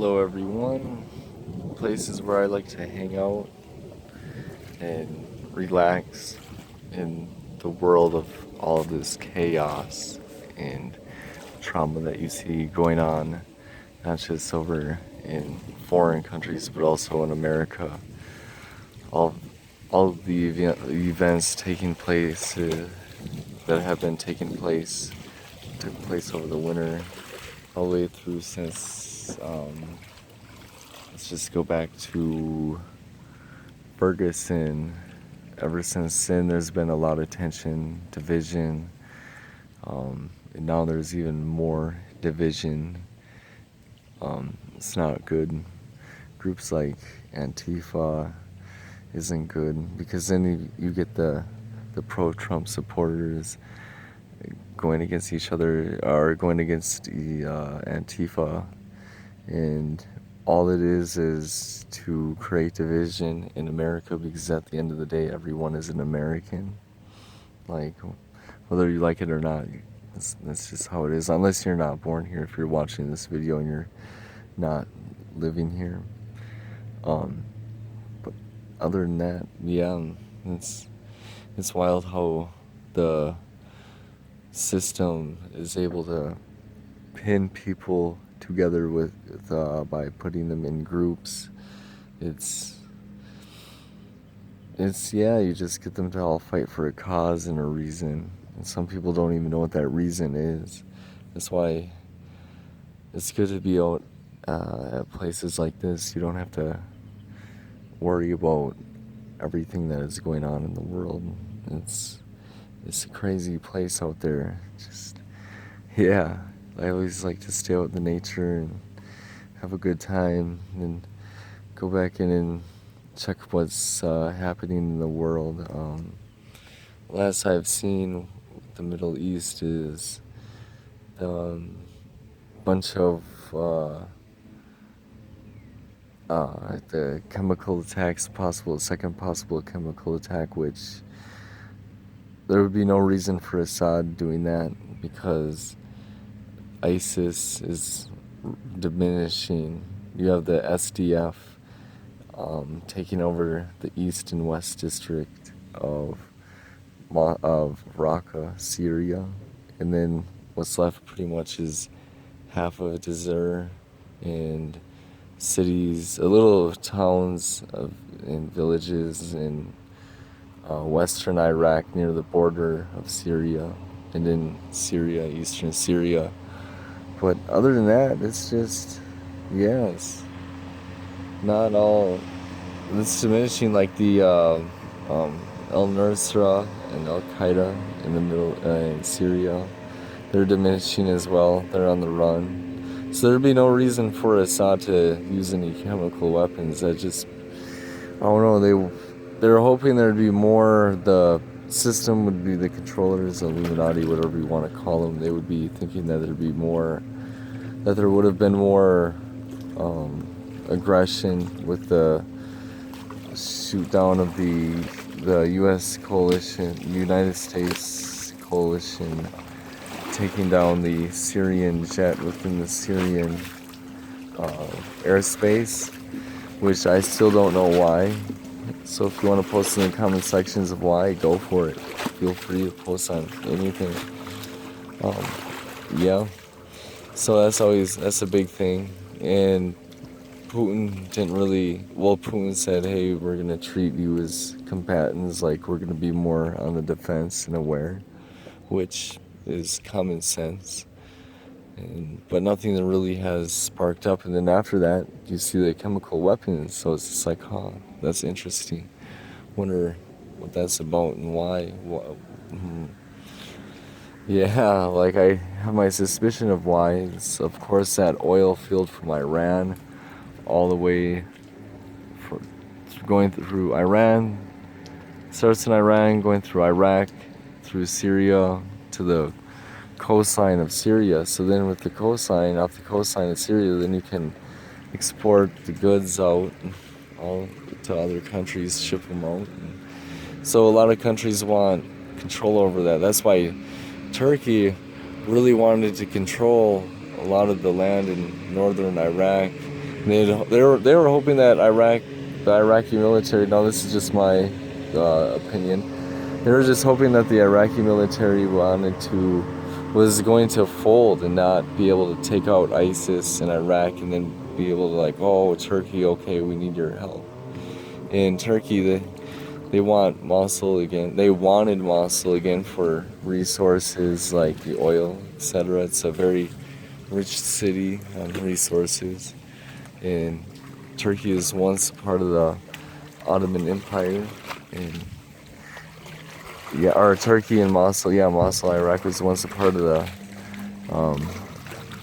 Hello everyone, places where I like to hang out and relax in the world of all of this chaos and trauma that you see going on, not just over in foreign countries but also in America. All, all of the events taking place that have been taking place took place over the winter, all the way through since let's just go back to Ferguson. Ever since then, there's been a lot of tension, division, and now there's even more division. It's not good. Groups like Antifa isn't good because then you get the pro-Trump supporters going against each other or going against the Antifa, and all it is to create division in America, because at the end of the day everyone is an American, like whether you like it or not. That's just how it is, unless you're not born here. If you're watching this video and you're not living here, but other than that, yeah, it's wild how the system is able to pin people together with by putting them in groups. It's yeah, you just get them to all fight for a cause and a reason, and some people don't even know what that reason is. That's why it's good to be out at places like this. You don't have to worry about everything that is going on in the world. It's a crazy place out there. Just, yeah, I always like to stay out in the nature and have a good time and go back in and check what's happening in the world. Last I've seen, the Middle East is the bunch of the chemical attacks, second possible chemical attack, which there would be no reason for Assad doing that, because ISIS is diminishing. You have the SDF taking over the east and west district of Raqqa, Syria, and then what's left pretty much is half of Deir and cities, little towns and villages in western Iraq near the border of Syria, and in Syria, eastern Syria. But other than that, it's just, yeah, it's not all. It's diminishing, like the Al Nusra and Al Qaeda in the middle in Syria. They're diminishing as well. They're on the run. So there'd be no reason for Assad to use any chemical weapons. I don't know. They're hoping there'd be more. The system would be the controllers, Illuminati, whatever you want to call them. They would be thinking that there would have been more aggression with the shoot down of the U.S. coalition, United States coalition, taking down the Syrian jet within the Syrian airspace, which I still don't know why. So if you want to post in the comment sections of why, go for it. Feel free to post on anything. Yeah. So that's a big thing. And Putin Putin said, hey, we're going to treat you as combatants, like we're going to be more on the defense and aware, which is common sense. But nothing that really has sparked up. And then after that, you see the chemical weapons. So it's just like, huh, that's interesting. Wonder what that's about and why. Yeah, like I have my suspicion of why. It's, of course, that oil field from Iran, all the way going through Iran, starts in Iran, going through Iraq, through Syria, to the coastline of Syria. So then off the coastline of Syria, then you can export the goods out all to other countries, ship them out. So a lot of countries want control over that. That's why Turkey really wanted to control a lot of the land in northern Iraq They were hoping that the Iraqi military. Now this is just my opinion. They were just hoping that the Iraqi military was going to fold and not be able to take out ISIS in Iraq and then be able to like, oh, Turkey, okay, we need your help. In Turkey, they want Mosul again. They wanted Mosul again for resources like the oil, etc. It's a very rich city on resources. And Turkey is once part of the Ottoman Empire. And yeah, or Turkey and Mosul, yeah, Mosul, Iraq was once a part of the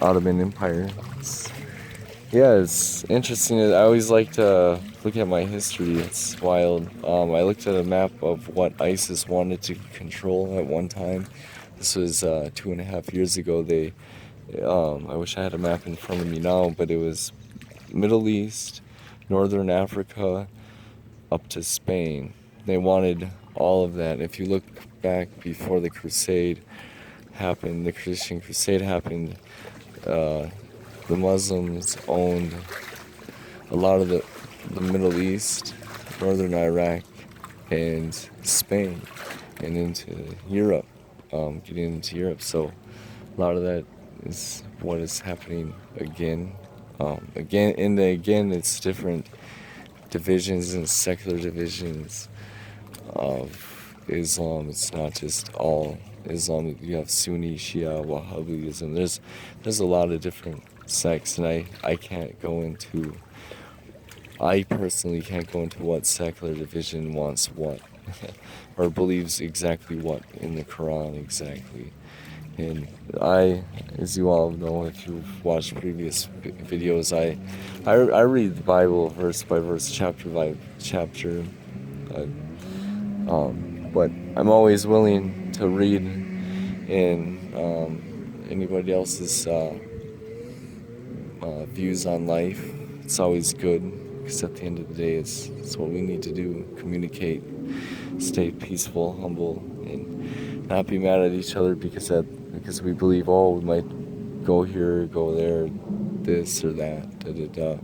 Ottoman Empire. It's interesting. I always like to look at my history. It's wild. I looked at a map of what ISIS wanted to control at one time. This was 2.5 years ago. I wish I had a map in front of me now, but it was Middle East, Northern Africa, up to Spain. They wanted all of that. If you look back before the Crusade happened, the Christian Crusade happened, the Muslims owned a lot of the Middle East, Northern Iraq, and Spain, and into Europe, getting into Europe. So a lot of that is what is happening again. Again, it's different divisions and secular divisions of Islam. It's not just all Islam. You have Sunni, Shia, Wahhabism. There's a lot of different sects, and I personally can't go into what secular division wants what or believes exactly what in the Quran exactly. And as you all know, if you've watched previous videos, I read the Bible verse by verse, chapter by chapter. But I'm always willing to read in anybody else's views on life. It's always good, because at the end of the day, it's what we need to do: communicate, stay peaceful, humble, and not be mad at each other because we believe, oh, we might go here, go there, this or that, da da da.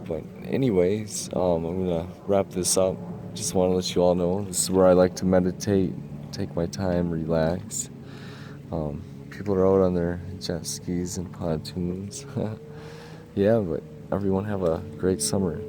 But anyways, I'm gonna wrap this up. Just want to let you all know this is where I like to meditate, take my time, relax. People are out on their jet skis and pontoons. Yeah, but everyone have a great summer.